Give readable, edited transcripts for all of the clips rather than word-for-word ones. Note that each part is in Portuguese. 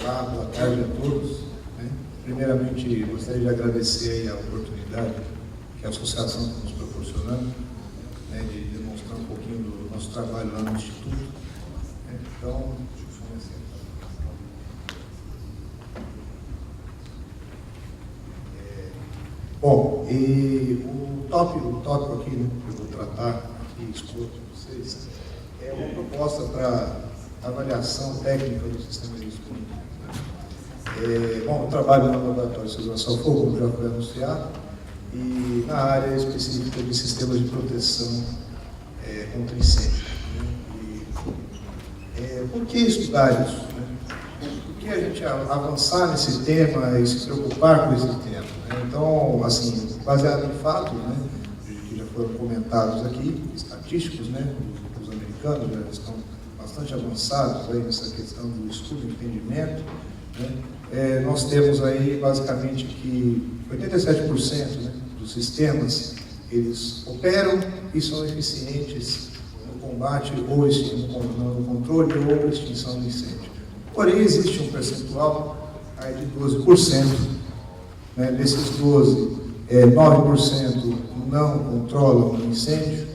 Olá, boa tarde a todos. Primeiramente, gostaria de agradecer aí a oportunidade que a associação está nos proporcionando, de demonstrar um pouquinho do nosso trabalho lá no Instituto. Então, deixa eu começar. Bom, e o tópico aqui, que eu vou tratar aqui, expor para vocês, é uma proposta para avaliação técnica do sistema de estudo. Bom, eu trabalho no Laboratório de Segurança ao Fogo, como já foi anunciado, e na área específica de sistemas de proteção contra incêndio. Por que estudar isso? Por que a gente avançar nesse tema e se preocupar com esse tema? Então, assim, baseado em fatos, que já foram comentados aqui, estatísticos, os americanos já estão bastante avançados aí nessa questão do estudo e entendimento, nós temos aí basicamente que 87% dos sistemas, eles operam e são eficientes no combate ou no controle ou extinção do incêndio. Porém, existe um percentual aí de 12%, desses 12%, 9% não controlam o incêndio,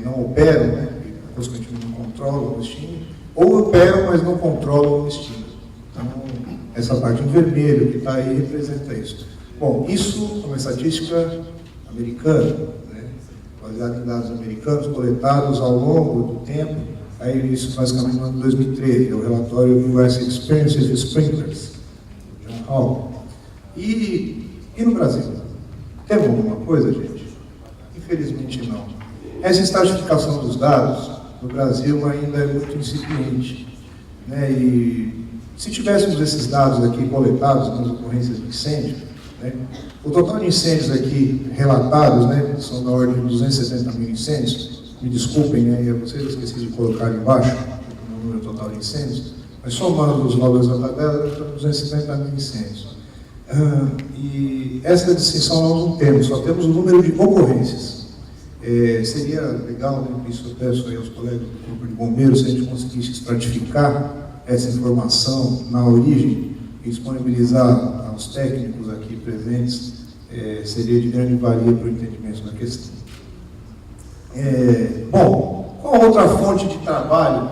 não operam, e consequentemente não controlam o destino, ou operam, mas não controlam o destino. Então, essa parte em vermelho que está aí representa isso. Bom, isso é uma estatística americana, baseada em dados americanos coletados ao longo do tempo, aí isso basicamente no ano de 2013, é o relatório US Experience with Sprinklers, do John Hall. E no Brasil? Temos alguma coisa, gente? Infelizmente não. Essa estratificação dos dados no Brasil ainda é muito incipiente, e se tivéssemos esses dados aqui coletados nas ocorrências de incêndio, o total de incêndios aqui relatados, são na ordem de 270 mil incêndios, me desculpem, a vocês, eu esqueci de colocar ali embaixo o número total de incêndios, mas somando os valores da tabela, estão 250 mil incêndios. E essa distinção nós não temos, só temos o número de ocorrências. Seria legal, isso eu peço aí aos colegas do Corpo de Bombeiros, se a gente conseguisse estratificar essa informação na origem e disponibilizar aos técnicos aqui presentes, seria de grande valia para o entendimento da questão. Bom, qual outra fonte de trabalho,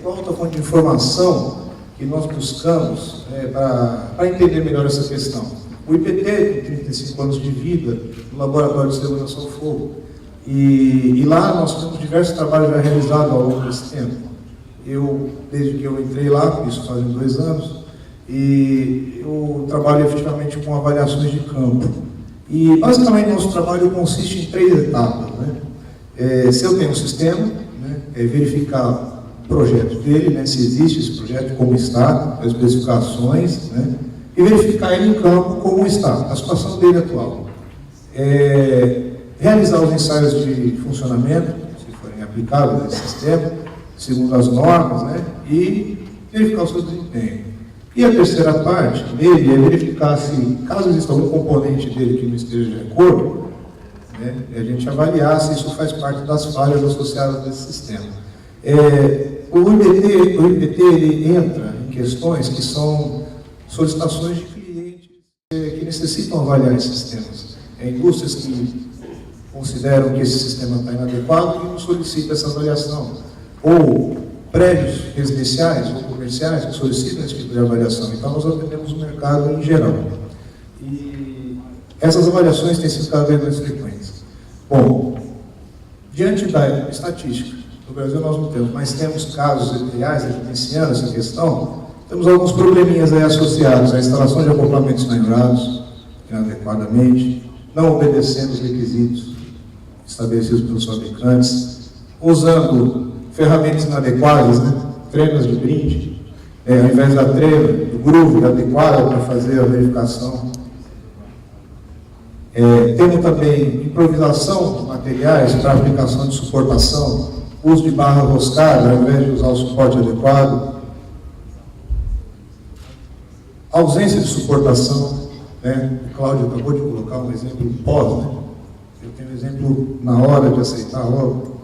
qual outra fonte de informação que nós buscamos para entender melhor essa questão? O IPT tem 35 anos de vida no Laboratório de Segurança ao Fogo, e lá nós temos diversos trabalhos já realizados ao longo desse tempo. Desde que eu entrei lá, isso fazem 2 anos, e eu trabalho efetivamente com avaliações de campo. E, basicamente, nosso trabalho consiste em 3 etapas. Se eu tenho um sistema, verificar o projeto dele, se existe esse projeto, como está, as especificações, e verificar ele em campo como está, a situação dele atual. Realizar os ensaios de funcionamento, se forem aplicáveis nesse sistema, segundo as normas, e verificar o seu desempenho. E a terceira parte dele é verificar se, caso exista algum componente dele que não esteja de acordo, a gente avaliar se isso faz parte das falhas associadas a esse sistema. O IBT ele entra em questões que são solicitações de clientes que necessitam avaliar esses sistemas. Indústrias que consideram que esse sistema está inadequado e não solicitam essa avaliação. Ou prédios residenciais ou comerciais que solicitam esse tipo de avaliação. Então, nós atendemos o mercado em geral. E essas avaliações têm sido cada vez mais frequentes. Bom, diante da estatística, no Brasil nós não temos, mas temos casos reais evidenciando essa questão, temos alguns probleminhas aí associados à instalação de acoplamentos manhorados, inadequadamente, não obedecendo os requisitos estabelecidos pelos fabricantes, usando ferramentas inadequadas, trenas de brinde, ao invés da trena, do groove adequada para fazer a verificação. Temos também improvisação de materiais para aplicação de suportação, uso de barra roscada ao invés de usar o suporte adequado, ausência de suportação, o Cláudio acabou de colocar um exemplo pós, eu tenho um exemplo na hora de aceitar logo,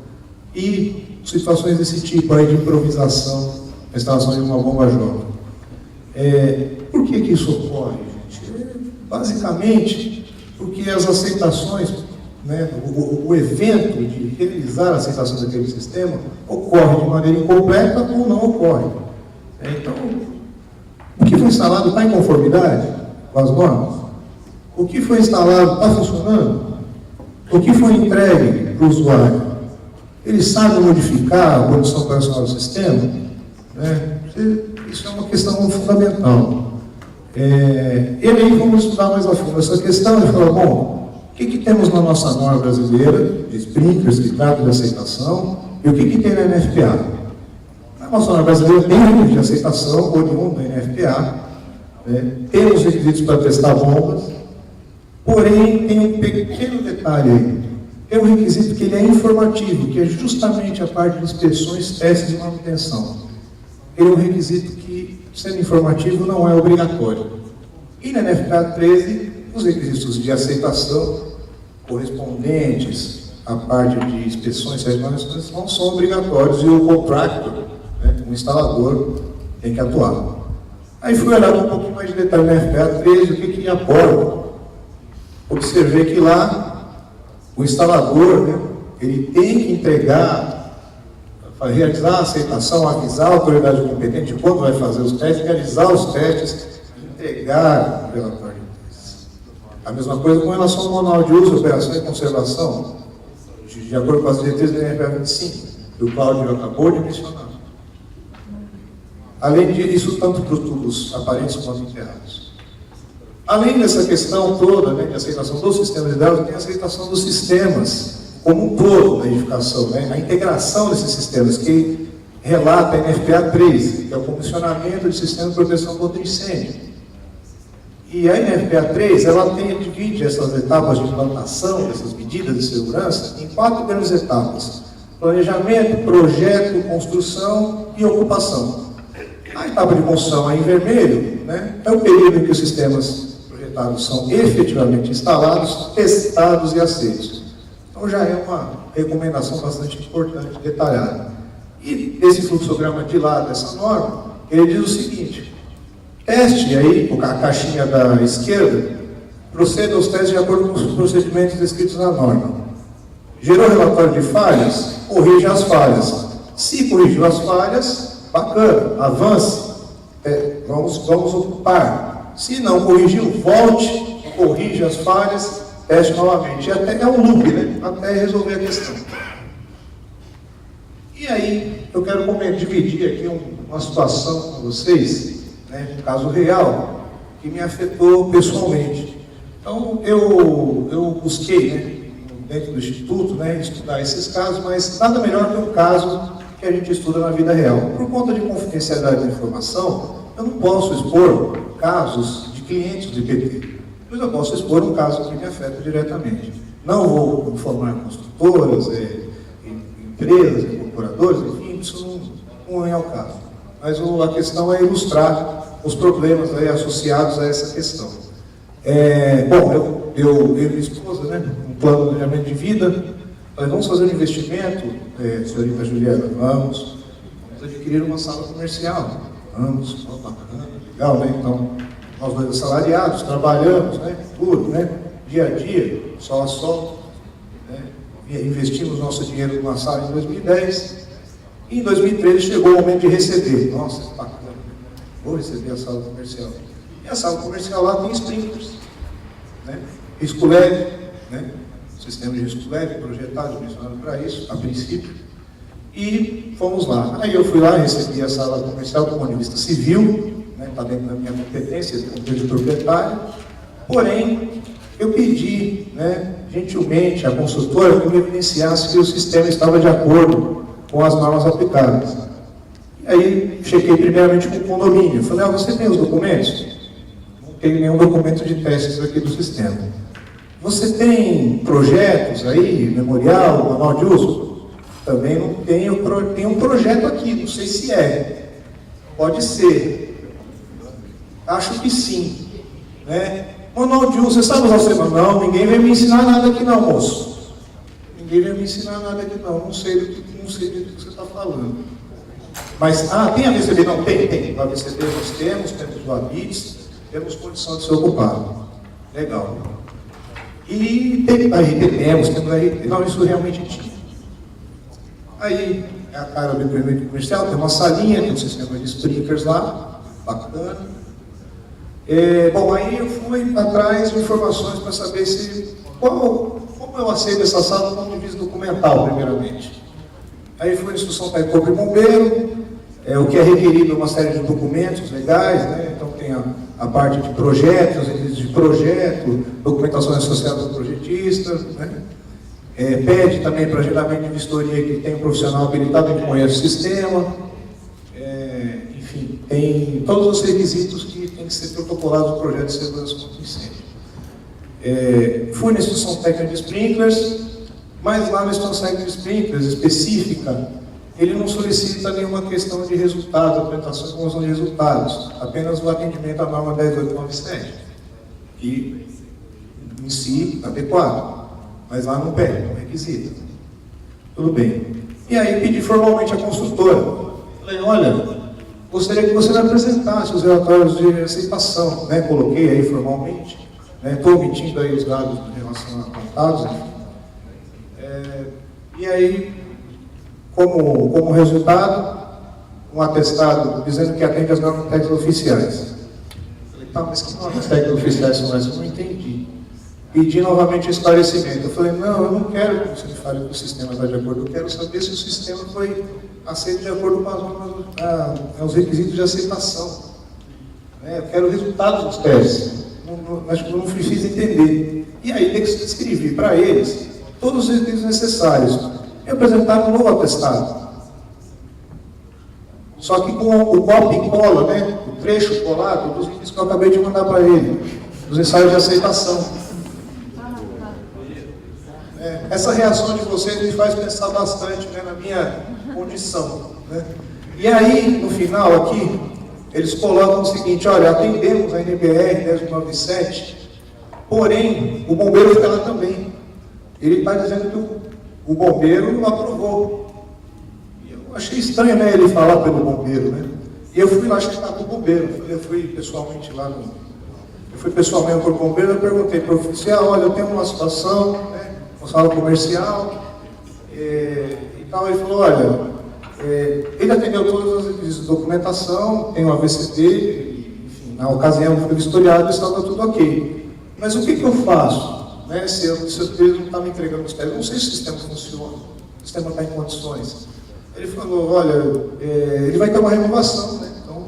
e situações desse tipo aí de improvisação, a instalação de uma bomba jovem. Por que isso ocorre, gente? Basicamente, porque as aceitações, né, o evento de realizar a aceitação daquele sistema ocorre de maneira incompleta ou não ocorre. Então, o que foi instalado está em conformidade com as normas? O que foi instalado está funcionando? O que foi entregue para o usuário? Ele sabe modificar a condição operacional do sistema? Né? Isso é uma questão fundamental. E aí vamos estudar mais a fundo essa questão e falar, bom, o que temos na nossa norma brasileira, de sprinklers, que trata de aceitação, e o que tem na NFPA? A nossa norma brasileira tem requisitos de aceitação, oriundo da NFPA, né? Temos requisitos para testar bombas, porém tem um pequeno detalhe aí. É um requisito que ele é informativo, que é justamente a parte de inspeções, testes e manutenção. Ele é um requisito que, sendo informativo, não é obrigatório. E na NFPA 13, os requisitos de aceitação correspondentes à parte de inspeções, testes e manutenção não são obrigatórios e o contractor, né, o instalador, tem que atuar. Aí fui olhar com um pouquinho mais de detalhe na NFPA 13, o que aborda. Observei que lá o instalador, né, ele tem que entregar, realizar a aceitação, avisar a autoridade competente quando vai fazer os testes, realizar os testes, entregar o relatório de testes. A mesma coisa com relação ao manual de uso, operação e conservação, de acordo com as diretrizes da NFPA 25, que o Cláudio acabou de mencionar. Além disso, tanto para os tubos aparentes quanto enterrados. Além dessa questão toda, né, de aceitação dos sistemas hidráulicos, tem a aceitação dos sistemas como um todo da edificação, né, a integração desses sistemas, que relata a NFPA 13, que é o comissionamento de sistema de proteção contra incêndio. E a NFPA 3, ela divide essas etapas de implantação dessas medidas de segurança em 4 grandes etapas: planejamento, projeto, construção e ocupação. A etapa de construção aí em vermelho, né, é o período em que os sistemas projetados são efetivamente instalados, testados e aceitos. Então já é uma recomendação bastante importante, detalhada. E esse fluxograma de lá dessa norma, ele diz o seguinte: teste aí, a caixinha da esquerda, proceda aos testes de acordo com os procedimentos descritos na norma. Gerou relatório de falhas? Corrija as falhas. Se corrigiu as falhas, bacana, avance, vamos ocupar. Se não corrigiu, volte, corrija as falhas, teste novamente. É um loop, né? Até resolver a questão. E aí, eu quero dividir aqui uma situação com vocês, né, um caso real, que me afetou pessoalmente. Então, eu busquei, né, dentro do Instituto, né, estudar esses casos, mas nada melhor que um caso que a gente estuda na vida real. Por conta de confidencialidade da informação, eu não posso expor casos de clientes do IPT, mas eu posso expor um caso que me afeta diretamente. Não vou informar construtoras, empresas, incorporadores, enfim, isso não é o caso. Mas a questão é ilustrar os problemas aí associados a essa questão. Bom, eu e minha esposa, né, um plano de planejamento de vida, nós vamos fazer um investimento, senhorita Juliana, vamos adquirir uma sala comercial. Vamos, bacana, legal, né? Então, nós dois assalariados, trabalhamos, né? Tudo, né? Dia a dia, sol a sol, né? Investimos nosso dinheiro numa sala em 2010, e em 2013 chegou o momento de receber. Nossa, bacana, vou receber a sala comercial. E a sala comercial lá tem sprinklers, né? Risco leve, né? Sistema de risco leve, projetado, mencionado para isso, a princípio, e fomos lá. Aí eu fui lá, recebi a sala comercial do ponto de vista civil, né, está dentro da minha competência, do ponto de vista proprietário, porém, eu pedi, né, gentilmente, à construtora que me evidenciasse que o sistema estava de acordo com as normas aplicadas. E aí, chequei primeiramente com o condomínio, falei, você tem os documentos? Não tenho nenhum documento de testes aqui do sistema. Você tem projetos aí, memorial, manual de uso? Também não tenho, tem um projeto aqui, não sei se é. Pode ser. Acho que sim. Né? Manual de uso, você sabe usar o sistema? Não, ninguém vai me ensinar nada aqui não, moço. Ninguém vai me ensinar nada aqui não, não sei do que você está falando. Mas, tem a VCB? Não, tem. A VCB nós temos o ABITS, temos condição de ser ocupado. Legal. E temos a RT. Não, isso realmente tinha. Aí, é a cara do empreendimento comercial, tem uma salinha, tem um sistema de sprinklers lá, bacana. Bom, aí eu fui atrás de informações para saber como eu aceito essa sala do ponto de vista documental, primeiramente. Aí fui na instrução para Corpo de Bombeiro, o que é requerido uma série de documentos legais, né? Então tem a parte de projetos, de projeto, documentação associada ao projetista, né? Pede também para geramento de vistoria que tem um profissional habilitado que conhece o sistema, enfim, tem todos os requisitos que tem que ser protocolados no projeto de segurança contra incêndio. Fui na instrução técnica de sprinklers, mas lá na instrução técnica de sprinklers específica, ele não solicita nenhuma questão de resultados, apresentação e conclusão de resultados, apenas o atendimento à norma 10897, que em si adequado. Mas lá não pede, não requisita. Tudo bem. E aí pedi formalmente à construtora. Falei, olha, gostaria que você me apresentasse os relatórios de aceitação. Né? Coloquei aí formalmente. Estou omitindo aí os dados em relação a contatos. E aí, como resultado, um atestado dizendo que atende às normas técnicas oficiais. Falei, mas que normas técnicas oficiais são essas? Eu não entendi. Pedi novamente o esclarecimento. Eu falei, não, eu não quero que você me fale que o sistema está de acordo, eu quero saber se o sistema foi aceito de acordo com os requisitos de aceitação. Eu quero resultados dos testes. Acho que eu não fiz entender. E aí descrevi para eles todos os requisitos necessários. E apresentaram um novo atestado. Só que com o copy e cola, né? O trecho colado dos requisitos que eu acabei de mandar para ele, dos ensaios de aceitação. Essa reação de vocês me faz pensar bastante, né, na minha condição. Né? E aí, no final aqui, eles colocam o seguinte, olha, atendemos a NBR 1097, porém, o bombeiro fica lá também. Ele está dizendo que o bombeiro aprovou. E eu achei estranho, né, ele falar pelo bombeiro, né? E eu fui lá checar com o bombeiro, eu fui pessoalmente lá para o bombeiro, eu perguntei para o oficial, olha, eu tenho uma situação, né, uma sala comercial, e tal, ele falou, olha, ele atendeu todas as requisitos de documentação, tem uma VCT, enfim, na ocasião foi vistoriado e estava tudo ok. Mas o que eu faço? Né, se o ele não está me entregando os testes, não sei se o sistema funciona, o sistema está em condições. Ele falou, olha, ele vai ter uma renovação, né? Então,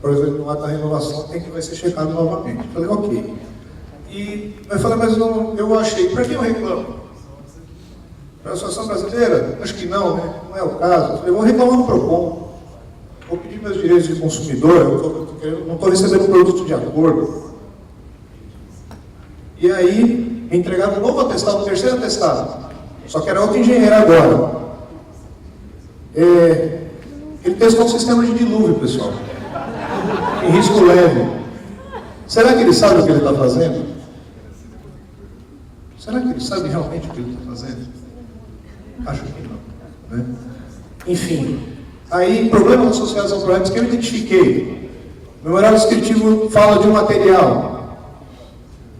por exemplo, no ato da renovação vai ser checado novamente. Eu falei, ok. E eu falei, mas eu achei, para quem eu reclamo? Para a Associação Brasileira? Acho que não, né? Não é o caso. Eu falei, vou reclamar no PROCON. Vou pedir meus direitos de consumidor, eu não estou recebendo produto de acordo. E aí, me entregaram um novo atestado, o terceiro atestado. Só que era outro engenheiro agora. Ele testou um sistema de dilúvio, pessoal. Em risco leve. Será que ele sabe o que ele está fazendo? Será que ele sabe realmente o que ele está fazendo? Acho que não. Né? Enfim, aí, problemas associados ao projeto que eu identifiquei. O memorial descritivo fala de um material.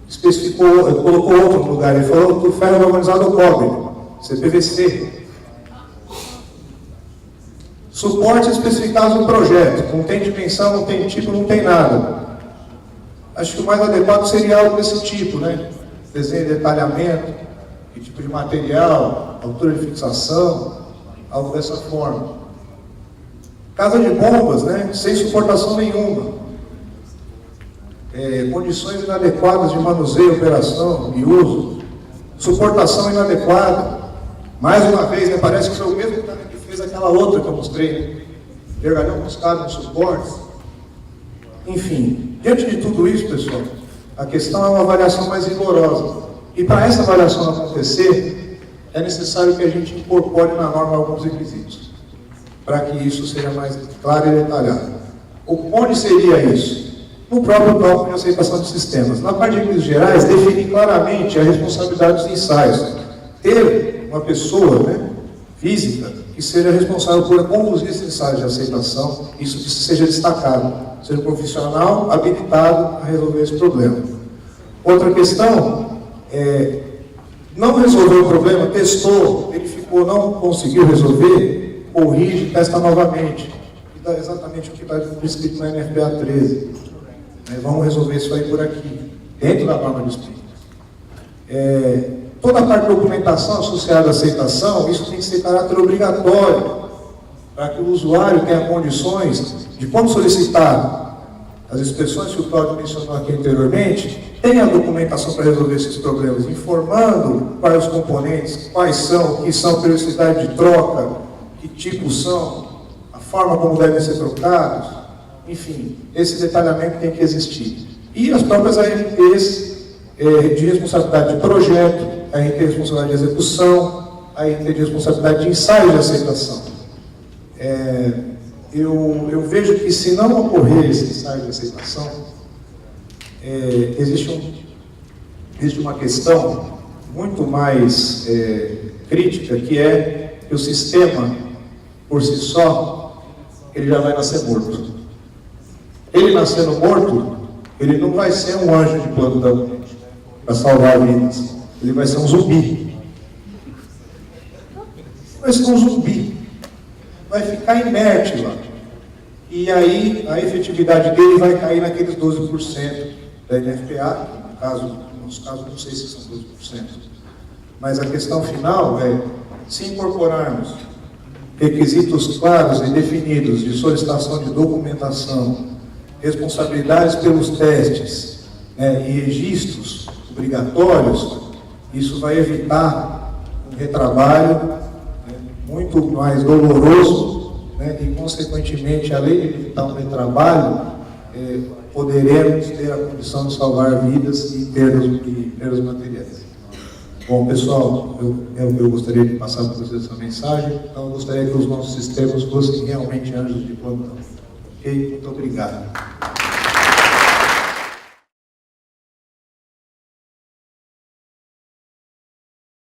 Especificou, colocou outro no lugar. Ele falou do ferro galvanizado ao cobre, CPVC. Suportes especificados no projeto. Não tem dimensão, não tem tipo, não tem nada. Acho que o mais adequado seria algo desse tipo, né? Desenho de detalhamento, que tipo de material, altura de fixação, algo dessa forma. Casa de bombas, né? Sem suportação nenhuma. Condições inadequadas de manuseio, operação e uso. Suportação inadequada. Mais uma vez, né? Parece que foi o mesmo cara que fez aquela outra que eu mostrei, né? Vergalhão buscado nos suportes. Enfim, diante de tudo isso, pessoal, a questão é uma avaliação mais rigorosa. E para essa avaliação acontecer, é necessário que a gente incorpore na norma alguns requisitos, para que isso seja mais claro e detalhado. Onde seria isso? No próprio cálculo de aceitação de sistemas. Na parte de requisitos gerais, definir claramente a responsabilidade dos ensaios. Ter uma pessoa, né, física que seja responsável por conduzir esse ensaio de aceitação, isso que seja destacado, seja um profissional habilitado a resolver esse problema. Outra questão é, não resolveu o problema, testou, verificou, não conseguiu resolver, corrige, testa novamente. E dá exatamente o que está prescrito na NFPA 13. Vamos resolver isso aí por aqui, dentro da norma de espírito. Toda a parte de documentação associada à aceitação, isso tem que ser de caráter obrigatório, para que o usuário tenha condições de, quando solicitar as inspeções que o Cláudio mencionou aqui anteriormente, tenha a documentação para resolver esses problemas, informando quais os componentes, quais são, o que são, periodicidade de troca, que tipos são, a forma como devem ser trocados, enfim, esse detalhamento tem que existir. E as próprias ARTs de responsabilidade de projeto, a RT de responsabilidade de execução, a RT de responsabilidade de ensaio de aceitação. Eu vejo que, se não ocorrer esse ensaio de aceitação, existe uma questão muito mais crítica, que é que o sistema, por si só, ele já vai nascer morto. Ele nascendo morto, ele não vai ser um anjo de plantão para salvar vidas. Ele vai ser um zumbi. Vai ser um zumbi. Vai ficar inerte lá. E aí a efetividade dele vai cair naqueles 12% da NFPA, no nosso caso não sei se são 12%. Mas a questão final é, se incorporarmos requisitos claros e definidos de solicitação de documentação, responsabilidades pelos testes, e registros obrigatórios, isso vai evitar um retrabalho muito mais doloroso, e, consequentemente, além de evitar um retrabalho, poderemos ter a condição de salvar vidas e perdas materiais. Bom, pessoal, eu gostaria de passar para vocês essa mensagem. Então, eu gostaria que os nossos sistemas fossem realmente anjos de plantão. Ok? Muito obrigado.